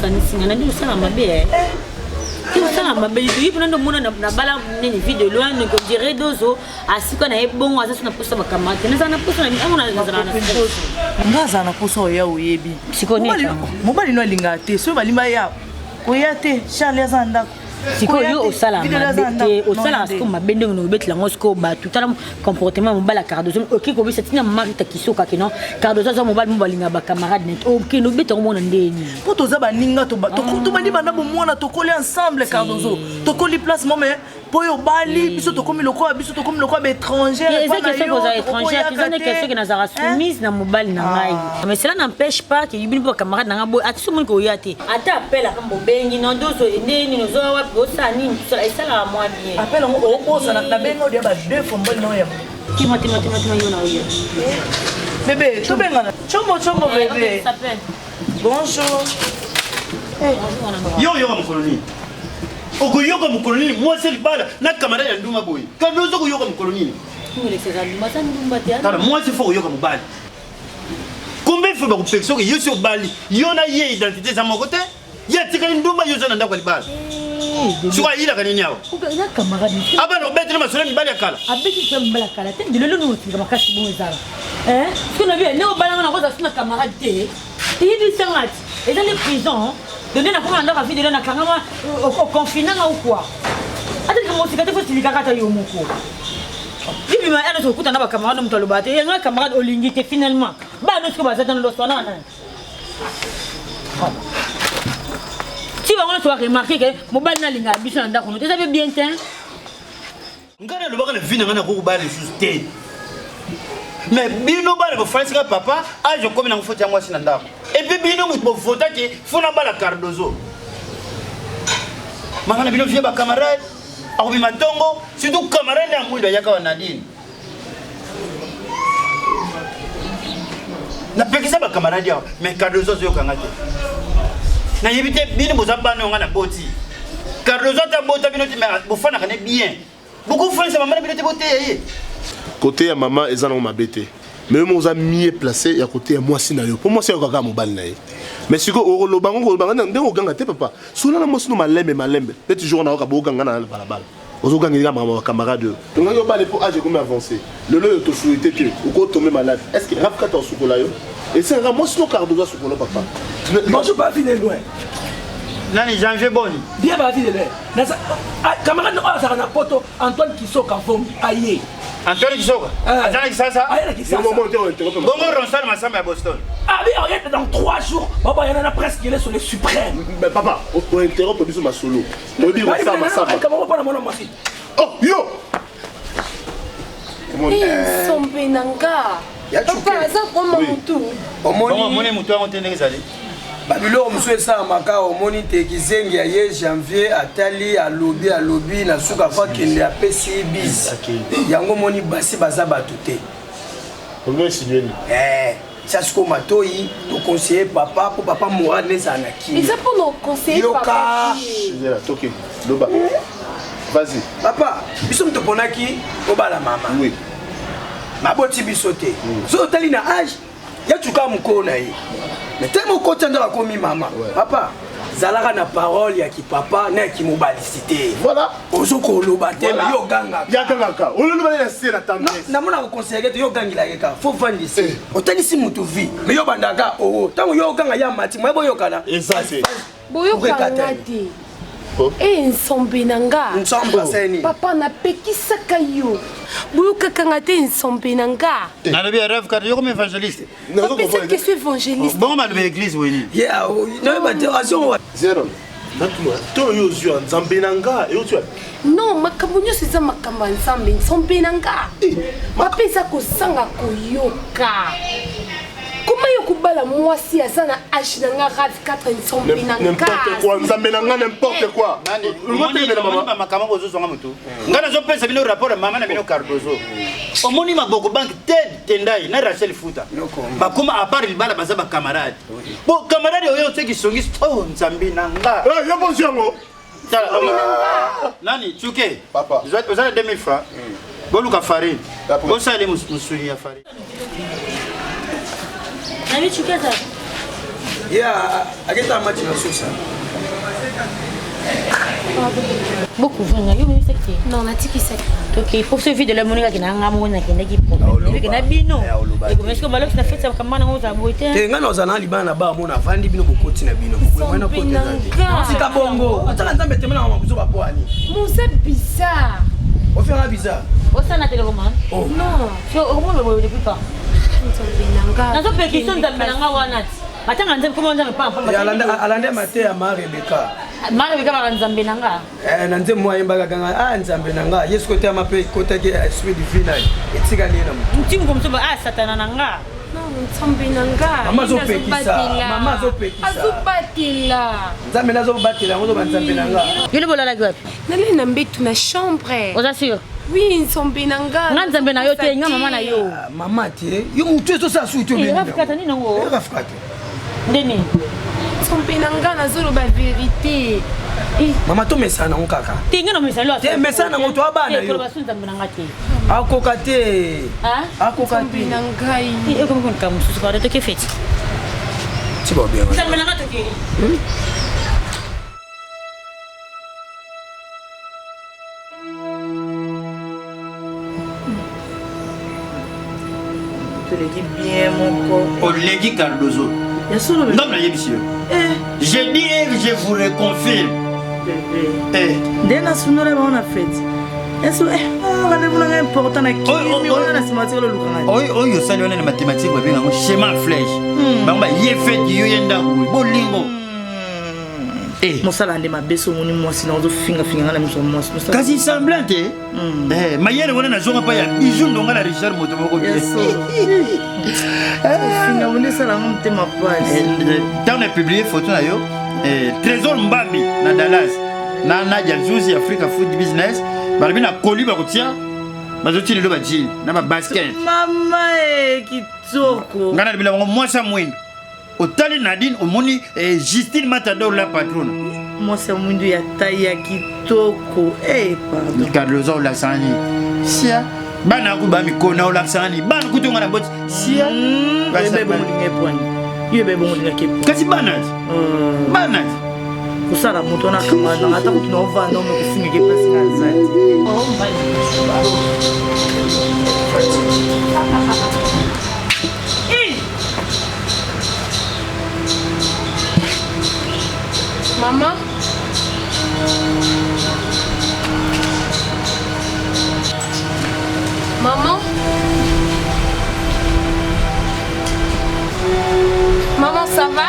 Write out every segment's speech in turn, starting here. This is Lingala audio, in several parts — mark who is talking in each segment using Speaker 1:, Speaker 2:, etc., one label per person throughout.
Speaker 1: kanisi ngana ndio sana mabe ça ma belle il prend de mona na bala ni vidéo loin ne ko dire dozo asiko na ebongo asa na posta bakamate na sana posta na amona na
Speaker 2: ngaza na posta ya oyebi
Speaker 1: sikoni
Speaker 2: mobali no linga te so balima ya koyate Charles Azanda
Speaker 1: siko yo osala mabete osala siko mabende no beti lango siko ba tout à comportement mobala Cardozo OK ko bisa tina marita kisoka kino Cardozo za mobali mobalinga ba camarade net OK no beti ngomona ndeni
Speaker 2: po toza baninga to bandi bana bomona to coller ensemble Cardozo to coller place mome po yo bali biso to komi loko ba étranger
Speaker 1: c'est que c'est aux étrangers qui ont quelque chose na zara soumise na mobali na ngai mais cela n'empêche pas que yibini ba camarade na ngabo atiso mon ko yate ata appel akambo bengi no dozo ndeni no zo ça ni ça la moi bien
Speaker 2: appelle on ça na bengo dia ba deux fois mbol no ya
Speaker 1: qui mati yo na oyo
Speaker 2: bébé to benga chombo bébé bonjour
Speaker 3: yo mkoloni okoyoka mkoloni moi c'est bala na camarade ya nduma boy Cardozo koyoka mkoloni moi c'est faut yoka mobali combien faut ba kupexo yo sur bali yo na ye identité za mon côté ya tika nduma yo za ndako libala Soit il a gagné. Ah non, bête, ma soeur, il va y kala.
Speaker 1: Abeki kwa mbala kala. Tende lelo no tika makasi bon ezala. Parce que na bien, ne obala na koza sina camarade te. Il dit sangat. Et dans les prisons, donner na koma ndaka vie de na kangama au confinement ou quoi. Ata kama usikate kwa silika kata yo moko. Bibi ma ana sokuta na ba camarade mutalo bate. Yenga camarade olingi te finalement. Ba no siko ba zata no sona na. Si on a remarqué que mobile na linga biso na ndako ça fait bien temps
Speaker 3: ngana lo bakana vina ngana ko ba le juste mais bino ba le français papa a je comme na mfoti ya mwasi na ndako et puis bino mo vota ke fona ba la Cardozo mama bino vie ba camarade ako bi matongo surtout camarade ya mwindo yaka wa Nadine na pekisa ba camarade ya mais Cardozo zo kangate na yebite bini bozabana ngana boti Cardozo ta bota bino ti mais bofana kana bien beaucoup français maman bino ti boté
Speaker 4: côté ya maman ezana ma bête mais moi za mieux placé ya côté ya moi sinayo pour moi c'est kaka mobali na ye mais siko o bango ndeko ganga te papa sona na mosino malembe peut toujours na ka boganga na balabala ozo ganga nga mama camarade donc yo ba le pour âge comme avancé le lo to souhaiter que ou ko tomber malade est-ce que rap 14 sukola yo et c'est un moi sino Cardozo sukola papa
Speaker 2: moi je pas vite loin
Speaker 3: nani janvier boni
Speaker 2: bien ba vite loin camarade no ça na poto Antoine Kisoka vom aye
Speaker 3: Antoine Kisoka azana kisasa
Speaker 4: bon
Speaker 3: Ronsal Masamba à Boston
Speaker 2: ah oui regarde dans 3 jours papa il y en a presque il est sur les suprêmes
Speaker 4: mais papa on interrompt biso ma solo on dit ça Masamba
Speaker 2: comment pas mon masi
Speaker 4: oh yo
Speaker 5: Sombenanga papa ça comment tout
Speaker 3: omoni mutu amotende kezali
Speaker 6: Babilo monsieur ça maka omoni te kizengi ya janvier atali alobi na suka fa kende ya PCBs yango moni basi baza batuté
Speaker 4: on va signer
Speaker 6: ça ce qu'on matoi to conseiller papa pour papa mourad ne sanaki
Speaker 5: et ça pour nos conseiller papa
Speaker 4: c'est là toki loba vas-y
Speaker 6: papa biso mtoponaki obala mama
Speaker 4: oui
Speaker 6: maboti bisote so tali na âge ya tuka mukona ye mais tellement content de la commis maman papa zalaka na parole ya ki papa na ki mobalicité
Speaker 4: voilà
Speaker 6: ozo ko loba te yo ganga
Speaker 4: ya ganga o lo ba na se na tendresse
Speaker 6: na mona ko conseiller te yo gangila yeka faut vendre ici otanisi mutu vie mais yo bandaka o tango yo ganga ya mati moi boyo kana
Speaker 4: exact
Speaker 5: boyo kana te Nsombenanga papa na pekisaka yo boyoka kanga te Nsombenanga
Speaker 3: nalobi rêve car yo comme évangéliste
Speaker 5: papa c'est que suis évangéliste
Speaker 3: bon ma l'église oui
Speaker 6: yeah no ba te azo
Speaker 4: zero natuma to yo zio Nsombenanga et tu
Speaker 5: non makambo nyonso eza makambo ya Nzambe Nsombenanga papa eza kosanga koyoka comment yo kubala mwasi azana âge na nga rave 4 Nsombenanga
Speaker 4: n'importe quoi Nsombenanga n'importe quoi
Speaker 3: maman makama ko zo nga mutu ngana zo pesa bino rapport mama na bino Cardozo omoni maboko bank tendai na Rachel Futa bakoma à part libala baza ba camarade bon camarade oyo teki songi oh Nsombenanga
Speaker 4: yo bonjour
Speaker 3: nani chuke
Speaker 4: papa
Speaker 3: vous avez 2000 francs boluka farine bon ça les musuri ya farine
Speaker 1: Nani chuke ça
Speaker 6: aketa match na sosa.
Speaker 1: Beaucoup vraiment, yo mais c'est
Speaker 5: Non, on a dit qui c'est.
Speaker 1: OK, pour ce vidéo de la monnaie qui n'a pas mona qui n'a qui problème. Qui n'a bino. Et comme est-ce que balo qui n'a fait ça comme na oza boité.
Speaker 6: Te ngana ozana libana ba mona vandi bino bokoti na bino. Mwana kote zandi. Sika bongo. Atala nzambe temena na mabuzo ba poani.
Speaker 5: Mon c'est bizarre.
Speaker 6: On fait un bizarre.
Speaker 1: Au sein na téléroman.
Speaker 5: Non.
Speaker 1: Je au moins le depuis pas. Na zo pe question nzambe nanga wana. Atanga nzambe comment nzambe pas pas.
Speaker 6: Alande mate ya Rebecca.
Speaker 1: Mara bika ba nzambe nanga.
Speaker 6: Na nzembe mwa yemba kanga nzambe nanga. Yesu kote ama pe kote ke esprit divine. Etika nena mu.
Speaker 1: Ntimu komsoba satana nanga.
Speaker 5: Non, nzambe nanga.
Speaker 6: Mama zo pekisa. Mama zo pekisa.
Speaker 5: Azubatila.
Speaker 6: Nzambe nazo batela ngozo nzambe nanga.
Speaker 1: Yule bola la gueule.
Speaker 5: Nale na mbetu na chambre.
Speaker 1: Oza sûr.
Speaker 5: Oui, nzambe nanga.
Speaker 1: Nga nzambe na yo te nga mama na yo.
Speaker 6: Mama te. Yo mutu ezo sa su to beni.
Speaker 1: Rafika tani nango.
Speaker 6: Rafika te.
Speaker 1: Ndeni.
Speaker 5: Nzambe nanga nazoloba vérité.
Speaker 6: Mama to mesana ngo kaka.
Speaker 1: Tinga no mesalo.
Speaker 6: Te mesana ngo to abana yo.
Speaker 1: Ko ba sunza nanga te.
Speaker 6: Akoka te.
Speaker 1: Ah?
Speaker 6: Akoka
Speaker 5: Nzambe
Speaker 6: te.
Speaker 5: nanga.
Speaker 1: E comme kon kam susu ka to ke feti.
Speaker 6: Tu vas bien.
Speaker 1: Nzambe nanga to ke.
Speaker 2: te le dis bien mon corps.
Speaker 3: Olegi Cardozo.
Speaker 2: Yasolo
Speaker 3: Non, mais monsieur. Je dis et je vous reconfirme.
Speaker 2: Dena sunore ba on a fait. Eso rendez-vous là important na ki on a simatique le lukanga.
Speaker 3: Oyo sali on a mathématiques ba benga schéma flèche. Ba ye fait yo yenda bolingo.
Speaker 2: Mosala ande mabeso moni mwasi na ozo finga na miso mwasi.
Speaker 3: Kasi semblante. Mayele wona na zonga pa ya bijou ndonga na Richard moto moko bien.
Speaker 2: Finga wona sala ngomte mapasi.
Speaker 3: Dans les publié photo na yo Trésor Mbambi na Dallas. Na Nadia Zuzi Africa Food Business. Balabi na koli ba kotia. Bazoti le ba jean na ba basket.
Speaker 2: Mama kitoko.
Speaker 3: Ngana bila ngo mwasa mwendo. Otali Nadine omoni Justine Matador la patronne.
Speaker 2: Mwasa mwendo ya taille ya kitoko. Pardon.
Speaker 3: Carlozo la sani. Sia. Bana ku ba mikona la sani. Bana kutonga na bot. Sia.
Speaker 2: Bebe bonga point. Yebe bonga kepo.
Speaker 3: Kasi banat. Banat.
Speaker 2: Kusala moto na kamana hata kutunova na kufunga ke pasi ngaza.
Speaker 5: Maman. Maman. Maman, ça va?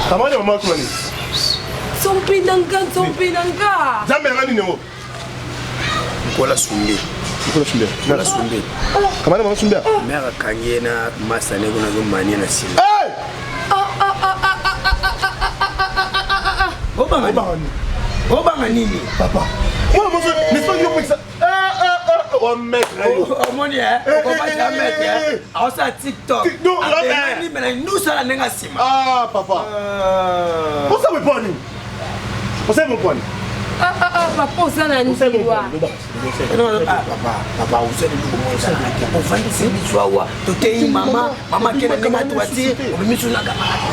Speaker 4: Comment est maman comment
Speaker 5: Zompinanga.
Speaker 4: Jamais rien numéro.
Speaker 6: Kola Sumbe.
Speaker 4: Kola Sumbe.
Speaker 6: Kola Sumbe.
Speaker 4: Comment est maman Sumbe?
Speaker 6: Mère Kangena Masane kuna zo mania na sima.
Speaker 4: Hey!
Speaker 6: Obanga nini?
Speaker 4: Papa. Oh mon Dieu, mais pas yo ça. Oh mec.
Speaker 6: Oh mon Dieu, on va jamais mettre. On ça TikTok.
Speaker 4: TikTok là.
Speaker 6: Ni mais nous ça la nenga sima.
Speaker 4: Ah papa. On ça me pas ni. On ça me pas ni.
Speaker 5: Papa, on s'en a une joie.
Speaker 6: Papa, vous savez comment ça on va laisser les joies. Totei maman kena nenga toati. On me sur la camarade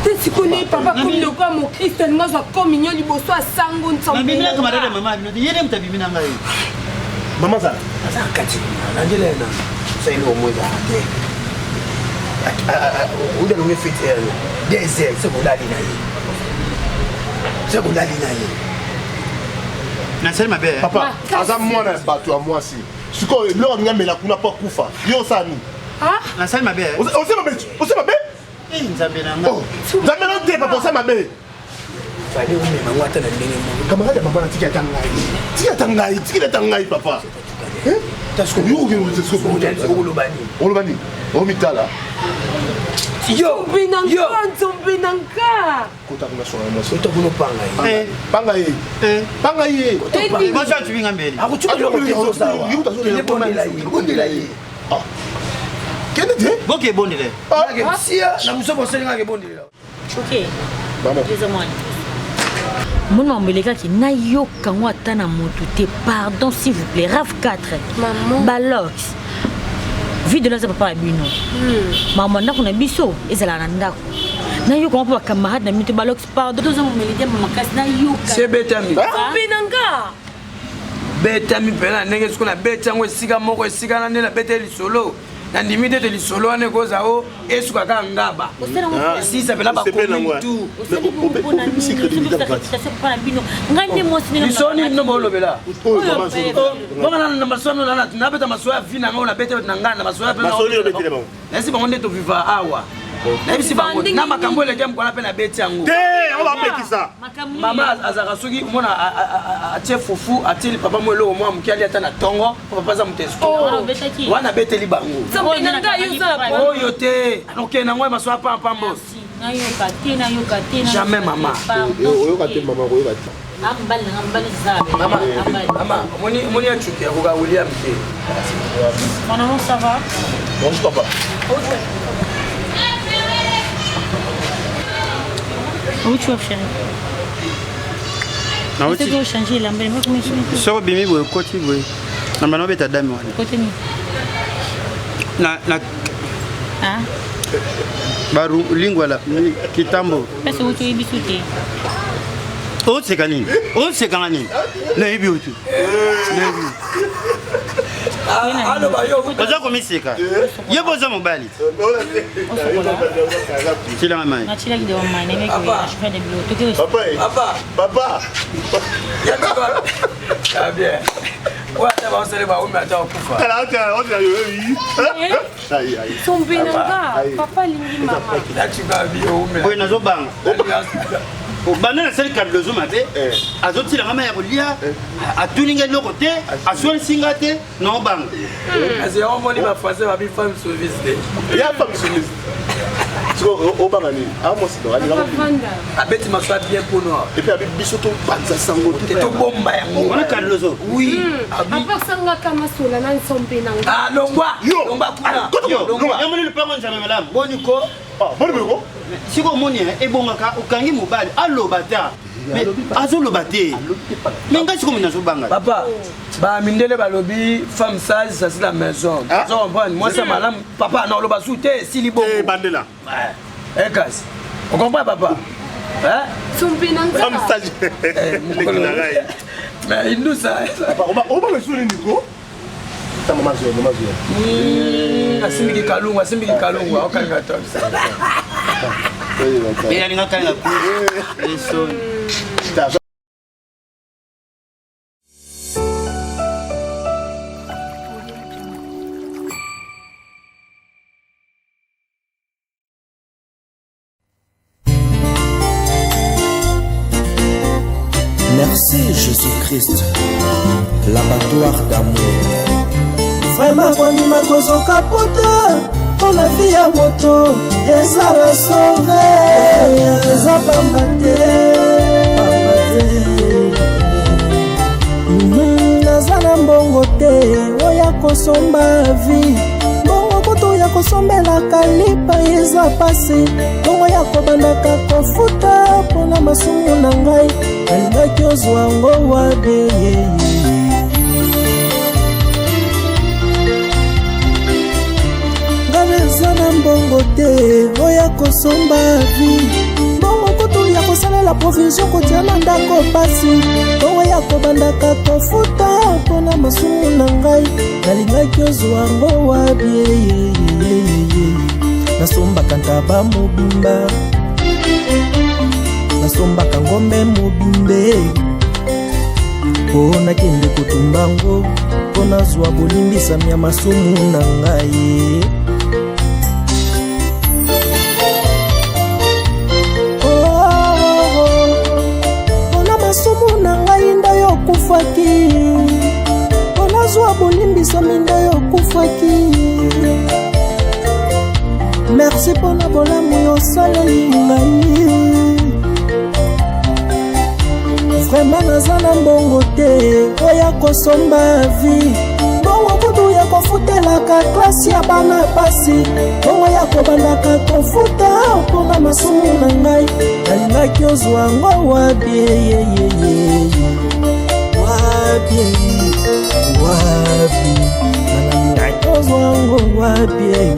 Speaker 6: na
Speaker 5: Tu connais papa comme le quoi mon Christ moi je communion liboso a sango ntsamba.
Speaker 3: Mabimina camarade maman bino yene mtabimina ngai.
Speaker 4: Maman ça.
Speaker 6: Ça kati na ndelena. Ça ile au moins arrêté. On doit nous faire des ailes, c'est pour la linaye. C'est pour la linaye.
Speaker 3: Nasema mabe.
Speaker 4: Papa, aza mwana bato a moi si. Siko lo ngamela kuna pa kufa. Yo sani.
Speaker 3: Nasema mabe.
Speaker 4: On sait mabe.
Speaker 3: Nzambe nanga.
Speaker 4: Nzambe na te papa on sait mabe.
Speaker 6: Fallait on me ngwata na ndenge mo.
Speaker 4: Camarade maman na tika tangai. Tika tangai papa.
Speaker 6: Tasko
Speaker 4: yo ke vous êtes
Speaker 6: ko lo bani.
Speaker 4: On le bani. On mitala.
Speaker 6: Yo,
Speaker 5: Zompinanga.
Speaker 4: Kota kuna sona moi.
Speaker 6: Soto kuno panga.
Speaker 4: Panga ye.
Speaker 3: Baza tu binga mbele.
Speaker 6: Ako tu lo ko sawa.
Speaker 4: Yo tazo le
Speaker 6: bondela ye.
Speaker 4: Ah. Kende te?
Speaker 3: Boke bondele.
Speaker 6: Sia na muso bo selinga ke bondela.
Speaker 1: OK.
Speaker 4: Maman.
Speaker 1: Désolé. Mon nom qui n'a yo kango atana moto pardon s'il vous plaît RAV 4
Speaker 5: maman
Speaker 1: Balox vie de notre papa bino maman na kuna biso ezala na ndako na yo ko pa camarade na mito Balox pardon deux ans melide maman kas na yo
Speaker 6: c'est betami
Speaker 5: binanga
Speaker 6: betami pena ndenge sikona betango esika moko esika na ndela beteli solo na ndimite te lisolo ane koza o esuka ka ngaba si ça pena ba komi tout lisoni no bolobela bonga na masono na beta masoya vina ngona beta na ngana masoya pena
Speaker 4: masoli obetile bon
Speaker 6: nasi bango ndeto viva awa na bisi bango na makambo le kem kona pena beti yango
Speaker 4: te on va appeler ça
Speaker 6: mama azaka soki mona atie fufu atie papa mwelo mwa mkiali ata na tongo papa za mutesko wana beteli bango oyo te anoke na ngwe maswa pampa mbos jamais mama
Speaker 4: oyoka te mama oyoka te
Speaker 6: mama moni ya chuki akoka William te
Speaker 1: maman ça va
Speaker 4: bonjour papa
Speaker 1: où tu vas chérie
Speaker 3: na
Speaker 1: tu dois changer la mbele moi comment
Speaker 3: so bimi boy koti boy na bana beta dame wana
Speaker 1: côté ni
Speaker 3: na
Speaker 1: ah
Speaker 3: baru lingwa la kitambo
Speaker 1: parce que tu es bisouté
Speaker 3: o sekani na hivi utu na hivi
Speaker 6: alo ba yo
Speaker 3: oza komiseka yebo za mobali tila mama
Speaker 1: na tila ki de mama na meko ya je fais des blocs
Speaker 4: papa
Speaker 6: ya tukwa ah bien wata ba osele ba umi ata okufa
Speaker 4: ala on a eu aïe
Speaker 5: Sombinanga papa lingi mama
Speaker 6: ya tukwa bi umi
Speaker 3: boy nazo banga bana na sel Cardozo mabe azotila mama ya kolia atulinga loko te aswali singa te no banga
Speaker 6: asi on moni ba français ba bi femme service de
Speaker 4: ya femme service o banga ni amo sido ali
Speaker 6: abeti maswa bien pour nous
Speaker 4: et puis abi bisoto banza sango
Speaker 6: te to bomba yango
Speaker 3: wana Cardozo
Speaker 6: oui
Speaker 5: papa sanga kama sola na Sombinanga
Speaker 6: ah longwa longwa kuna
Speaker 3: longwa yamoni lupango njame malamu boni ko
Speaker 4: boni ko
Speaker 3: siko moni ebongaka ukangi mobali aloba ta mais azoloba te mais ngai siko mina zobanga
Speaker 6: papa ba mindele balobi femme sage ça c'est la maison ça on prend moi c'est madame papa non loba sous te sili bon
Speaker 4: bandela
Speaker 6: eh kas on comprend papa hein
Speaker 5: Sombinanga
Speaker 4: femme sage
Speaker 6: mais il nous ça
Speaker 4: on va le souvenir Nico ta maman zo
Speaker 6: asimiki kalungu okanga to
Speaker 3: eyalinga kanga ku eso
Speaker 7: Merci Jésus-Christ, l'abattoir d'amour. Vraiment kondima kozoka pota mpona vi ya moto eza basove eza pamba te naza na mbongo te oya kosomba vi mbongo kutu ya kosombelaka lipa eza pasi mbongo ya kobandaka kofuta mpona masumu na ngai alingaki ozwa yango wabeye eza na mbongo te oya kosomba vi mbongo kutu ya kosalela provision kotia na ndako pasi mbongo ya kobandaka kofuta mpona masumu na ngai nalingaki ozwa yango wabie nasombaka ntaba mobimba nasombaka ngombe mobimbe mpo nakende kotumba ngo mpo nazwa bolimbisami ya masumu na ngai masumu na ngai nda yo kufaki mpona zwa bolimbisami nda yo kufaki merci mpona bolamu yosaleli ngai vraimen naza na mbongo te oya kosomba vi mbongo kutu ya kofutelaka kobandaka klasi ya bana basi bongo ya kobandaka kofuta mpona masumu na ngai nalingaki ozwa yango wabie wabi nalingaki ozwa yango wabie